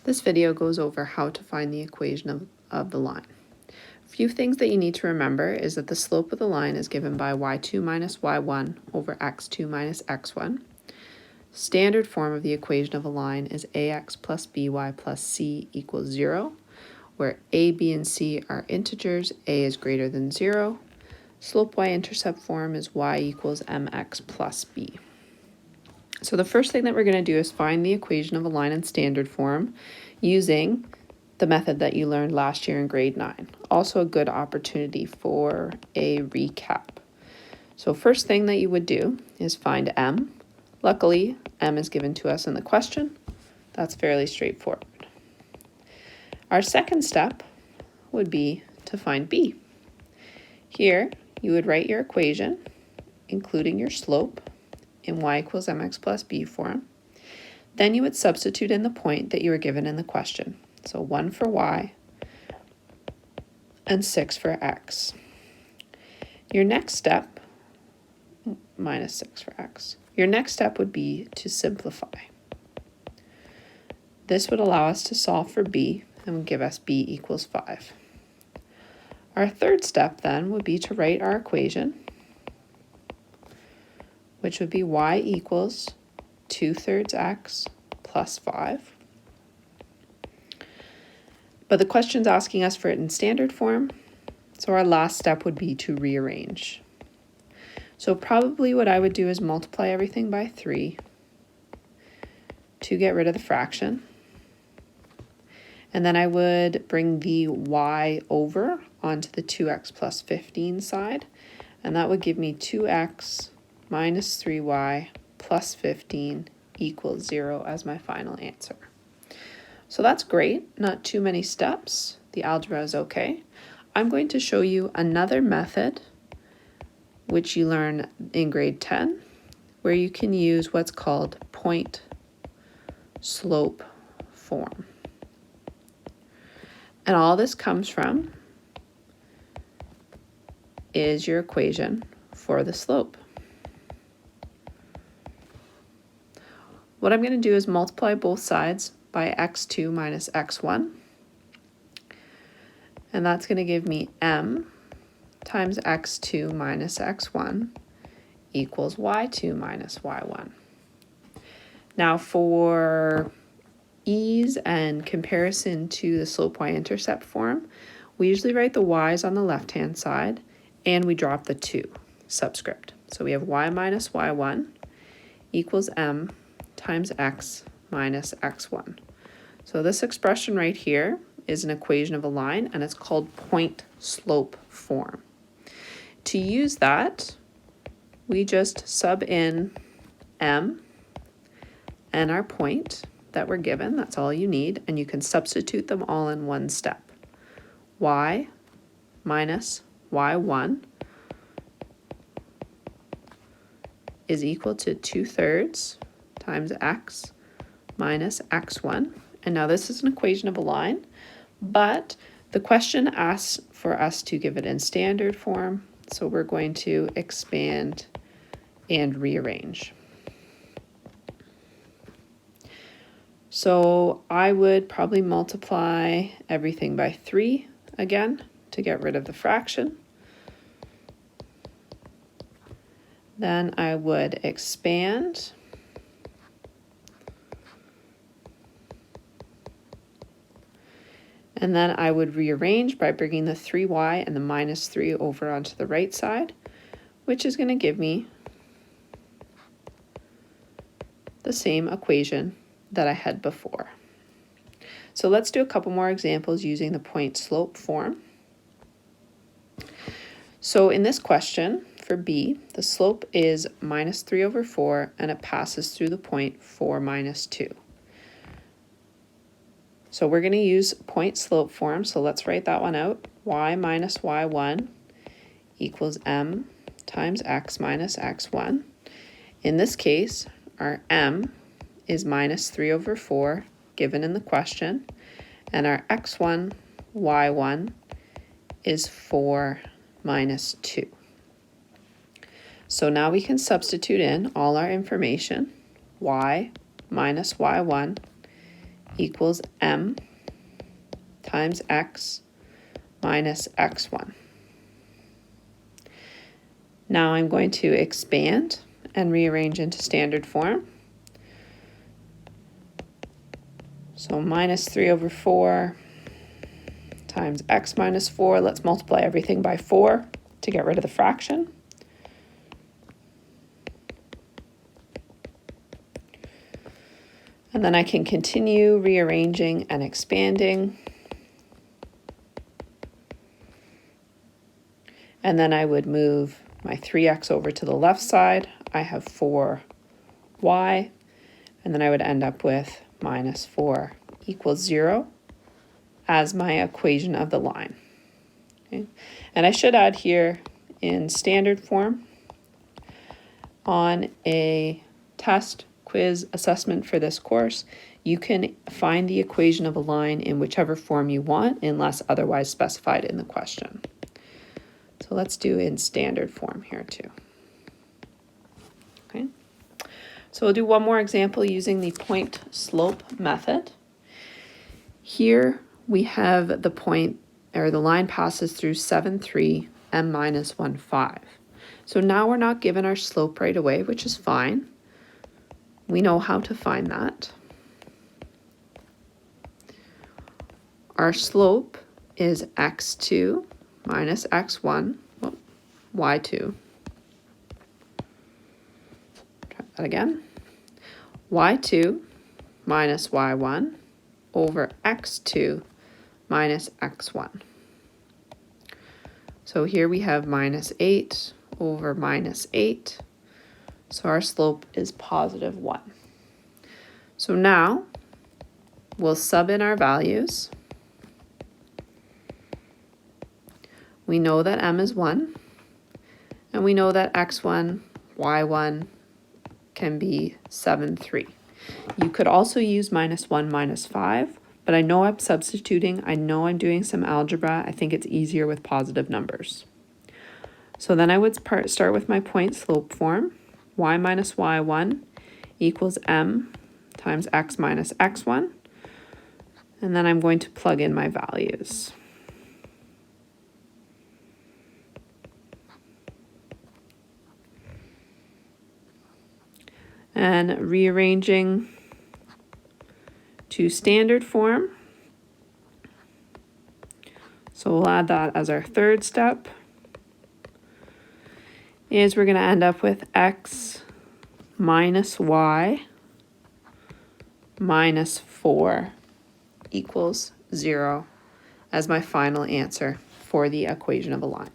This video goes over how to find the equation of the line. A few things that you need to remember is that the slope of the line is given by y2 minus y1 over x2 minus x1. Standard form of the equation of a line is ax plus by plus c equals 0, where a, b, and c are integers, a is greater than 0. Slope y-intercept form is y equals mx plus b. So the first thing that we're going to do is find the equation of a line in standard form using the method that you learned last year in grade 9. Also a good opportunity for a recap. So first thing that you would do is find m. Luckily, m is given to us in the question. That's fairly straightforward. Our second step would be to find b. Here, you would write your equation, including your slope, in y equals mx plus b form. Then you would substitute in the point that you were given in the question. So 1 for y and 6 for x. Your next step, minus 6 for x. Your next step would be to simplify. This would allow us to solve for b and would give us b equals 5. Our third step then would be to write our equation, which would be y equals 2/3 x plus 5. But the question's asking us for it in standard form, so our last step would be to rearrange. So probably what I would do is multiply everything by 3 to get rid of the fraction. And then I would bring the y over onto the 2x plus 15 side, and that would give me 2x minus 3y plus 15 equals 0 as my final answer. So that's great, not too many steps. The algebra is okay. I'm going to show you another method which you learn in grade 10, where you can use what's called point slope form. And all this comes from is your equation for the slope. What I'm going to do is multiply both sides by x2 minus x1. And that's going to give me m times x2 minus x1 equals y2 minus y1. Now for ease and comparison to the slope y-intercept form, we usually write the y's on the left-hand side and we drop the 2 subscript. So we have y minus y1 equals m times x minus x1. So this expression right here is an equation of a line, and it's called point slope form. To use that, we just sub in m and our point that we're given. That's all you need, and you can substitute them all in one step. Y minus y1 is equal to 2/3 times x minus x1. And now this is an equation of a line, but the question asks for us to give it in standard form, so we're going to expand and rearrange. So I would probably multiply everything by 3 again to get rid of the fraction. Then I would expand. And then I would rearrange by bringing the 3y and the minus 3 over onto the right side, which is going to give me the same equation that I had before. So let's do a couple more examples using the point slope form. So in this question, for b, the slope is minus 3 over 4, and it passes through the point 4 minus 2. So we're going to use point slope form, so let's write that one out. Y minus y1 equals m times x minus x1. In this case, our m is minus 3 over 4, given in the question, and our x1, y1 is 4 minus 2. So now we can substitute in all our information. Y minus y1 equals m times x minus x1. Now I'm going to expand and rearrange into standard form. So minus 3 over 4 times x minus 4. Let's multiply everything by 4 to get rid of the fraction. And then I can continue rearranging and expanding. And then I would move my 3x over to the left side. I have 4y. And then I would end up with minus 4 equals 0 as my equation of the line. Okay. And I should add here in standard form on a test quiz assessment for this course, you can find the equation of a line in whichever form you want unless otherwise specified in the question. So let's do in standard form here too. Okay. So we'll do one more example using the point slope method. Here we have the point, or the line passes through 7, 3, m minus 1, 5. So now we're not given our slope right away, which is fine. We know how to find that. Our slope is x2 minus x1, well, y2. Try that again. y2 minus y1 over x2 minus x1. So here we have minus 8 over minus 8. So our slope is positive 1. So now we'll sub in our values. We know that m is 1, and we know that x1, y1 can be 7, 3. You could also use minus 1, minus 5, but I know I'm substituting. I know I'm doing some algebra. I think it's easier with positive numbers. So then I would start with my point slope form. Y minus y1 equals m times x minus x1. And then I'm going to plug in my values. And rearranging to standard form. So we'll add that as our third step. Is we're going to end up with x minus y minus 4 equals 0 as my final answer for the equation of a line.